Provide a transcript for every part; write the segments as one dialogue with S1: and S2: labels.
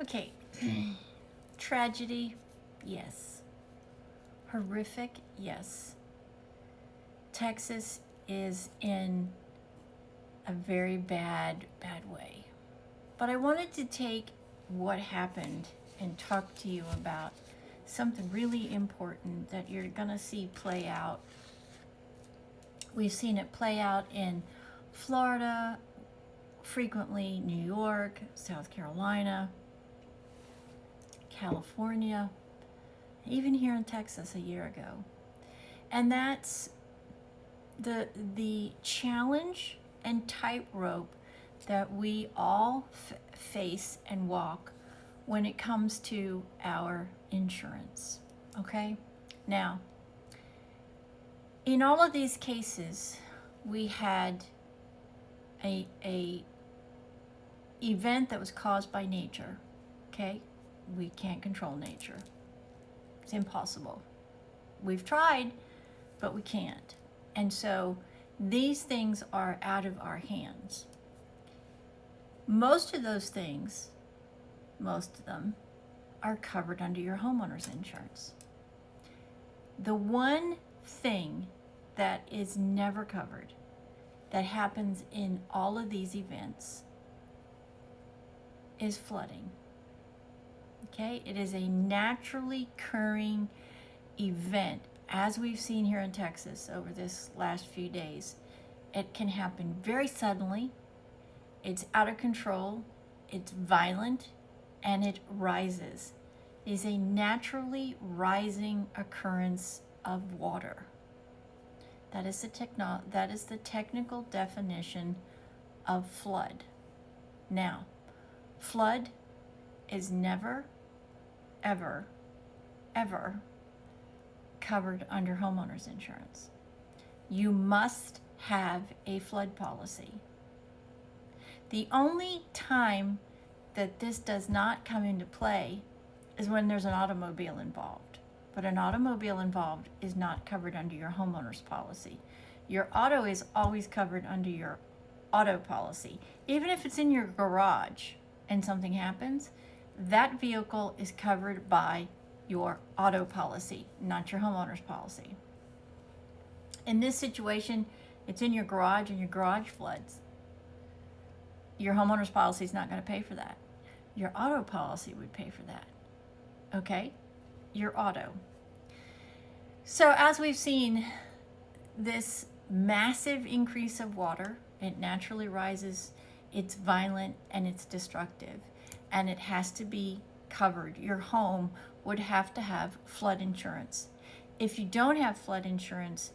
S1: Okay. Tragedy, yes. Horrific, yes. Texas is in a very bad way. But I wanted to take what happened and talk to you about something really important that you're going to see play out. We've seen it play out in Florida, frequently New York, South Carolina, California, even here in Texas a year ago. And that's the challenge and tightrope that we all face and walk when it comes to our insurance. Okay? Now, in all of these cases, we had a event that was caused by nature. Okay? We can't control nature. It's impossible. We've tried, but we can't. And so these things are out of our hands. Most of those things, most of them, are covered under your homeowner's insurance. The one thing that is never covered, that happens in all of these events, is flooding. Okay? It is a naturally occurring event, as we've seen here in Texas over this last few days. It can happen very suddenly. It's out of control. It's violent, and it rises. It is a naturally rising occurrence of water. That is the technical definition of flood. Now, flood is never, ever, ever covered under homeowners insurance. You must have a flood policy. The only time that this does not come into play is when there's an automobile involved. But an automobile involved is not covered under your homeowner's policy. Your auto is always covered under your auto policy. Even if it's in your garage and something happens, that vehicle is covered by your auto policy, not your homeowner's policy. In this situation, it's in your garage and your garage floods. Your homeowner's policy is not going to pay for that. Your auto policy would pay for that. Okay? Your auto. So as we've seen, this massive increase of water, it naturally rises, it's violent, and it's destructive. And it has to be covered. Your home would have to have flood insurance. If you don't have flood insurance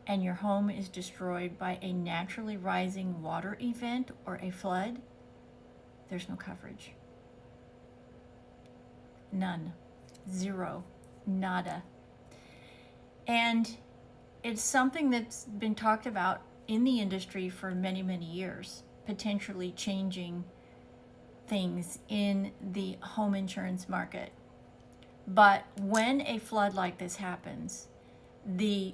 S1: and your home is destroyed by a naturally rising water event or a flood, there's no coverage. None. Zero. Nada. And it's something that's been talked about in the industry for many, many years, potentially changing things in the home insurance market. But when a flood like this happens, the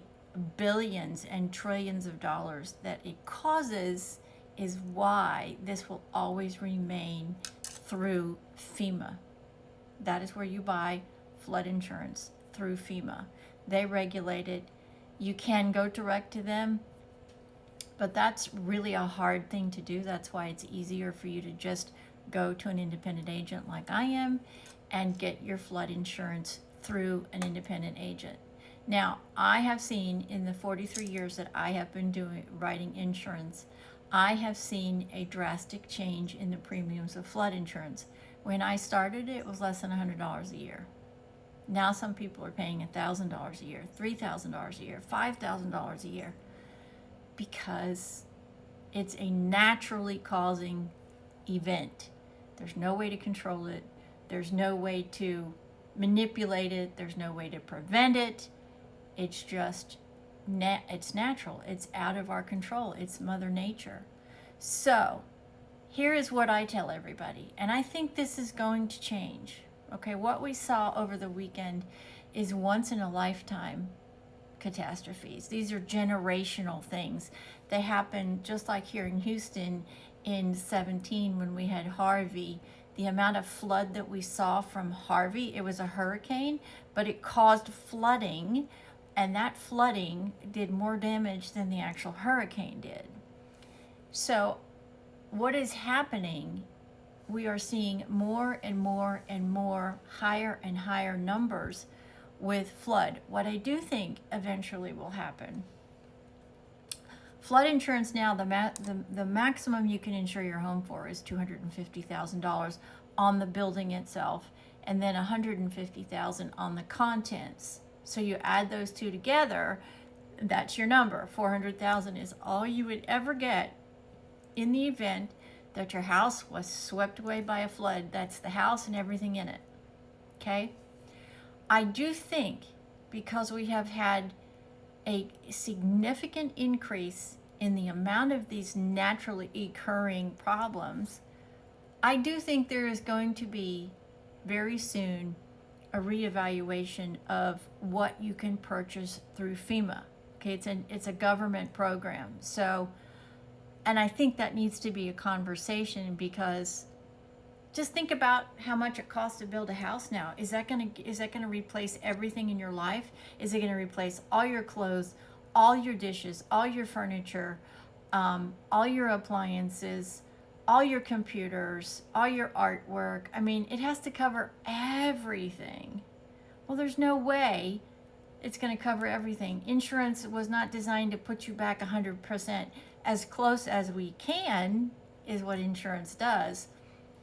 S1: billions and trillions of dollars that it causes is why this will always remain through FEMA. That is where you buy flood insurance, through FEMA. They regulate it. You can go direct to them, but that's really a hard thing to do. That's why it's easier for you to just go to an independent agent like I am and get your flood insurance through an independent agent. Now, I have seen in the 43 years that I have been writing insurance, I have seen a drastic change in the premiums of flood insurance. When I started, it was less than $100 a year. Now some people are paying $1,000 a year, $3,000 a year, $5,000 a year, because it's a naturally causing event. There's no way to control it. There's no way to manipulate it. There's no way to prevent it. It's just, it's natural. It's out of our control. It's Mother Nature. So here is what I tell everybody, and I think this is going to change. Okay, what we saw over the weekend is once in a lifetime catastrophes. These are generational things. They happen just like here in Houston in 17 when we had Harvey. the amount of flood that we saw from Harvey. It was a hurricane, but it caused flooding, and that flooding did more damage than the actual hurricane did. So what is happening, we are seeing more and more and more higher and higher numbers with flood. What I do think eventually will happen, flood insurance now, the maximum you can insure your home for is $250,000 on the building itself, and then $150,000 on the contents. So you add those two together, that's your number. $400,000 is all you would ever get in the event that your house was swept away by a flood. That's the house and everything in it. Okay? I do think, because we have had a significant increase in the amount of these naturally occurring problems, I do think there is going to be very soon a reevaluation of what you can purchase through FEMA. Okay, it's a government program. So, and I think that needs to be a conversation, because just think about how much it costs to build a house now. Is that gonna replace everything in your life? Is it gonna replace all your clothes, all your dishes, all your furniture, all your appliances, all your computers, all your artwork? I mean, it has to cover everything. Well, there's no way it's going to cover everything. Insurance was not designed to put you back 100%. As close as we can is what insurance does,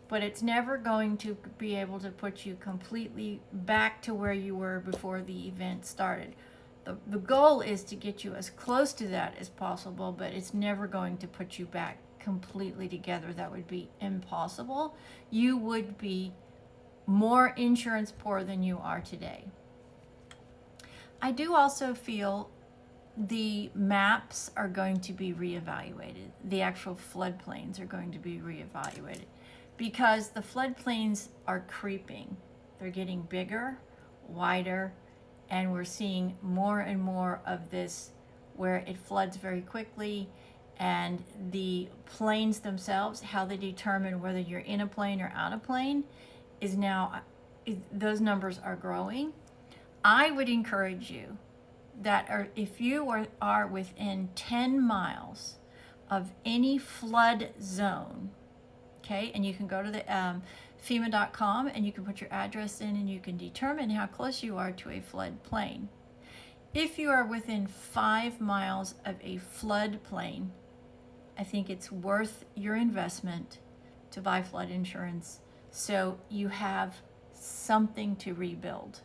S1: but it's never going to be able to put you completely back to where you were before the event started. The goal is to get you as close to that as possible, but it's never going to put you back completely together. That would be impossible. You would be more insurance poor than you are today. I do also feel the maps are going to be reevaluated. The actual floodplains are going to be reevaluated, because the floodplains are creeping. They're getting bigger, wider, and we're seeing more and more of this where it floods very quickly. And the planes themselves, how they determine whether you're in a plane or out of plane, is now, those numbers are growing. I would encourage you that if you are within 10 miles of any flood zone, okay, and you can go to the FEMA.com and you can put your address in and you can determine how close you are to a flood plain. If you are within 5 miles of a flood plain, I think it's worth your investment to buy flood insurance so you have something to rebuild.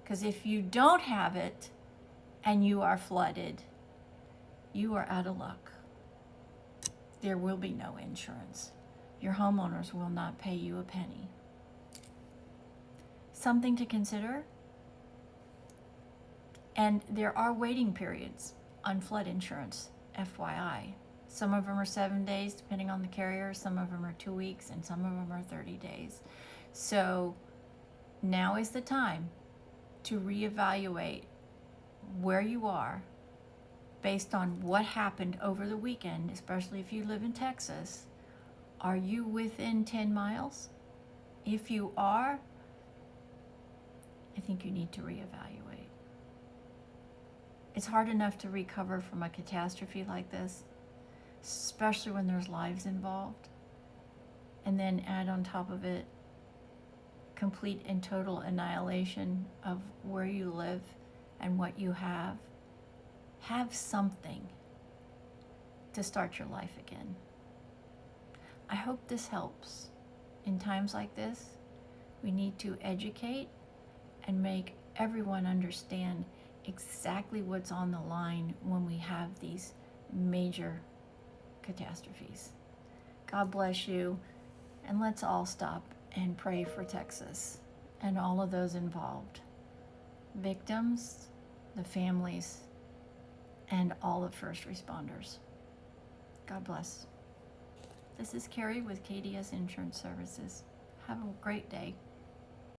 S1: Because if you don't have it and you are flooded, you are out of luck. There will be no insurance. Your homeowners will not pay you a penny. Something to consider. And there are waiting periods on flood insurance, FYI. Some of them are 7 days, depending on the carrier. Some of them are 2 weeks, and some of them are 30 days. So now is the time to reevaluate where you are based on what happened over the weekend, especially if you live in Texas. Are you within 10 miles? If you are, I think you need to reevaluate. It's hard enough to recover from a catastrophe like this, especially when there's lives involved, and then add on top of it complete and total annihilation of where you live and what you have. Have something to start your life again. I hope this helps. In times like this, we need to educate and make everyone understand exactly what's on the line when we have these major catastrophes. God bless you, and let's all stop and pray for Texas and all of those involved. Victims, the families, and all the first responders. God bless. This is Carrie with KDS Insurance Services. Have a great day.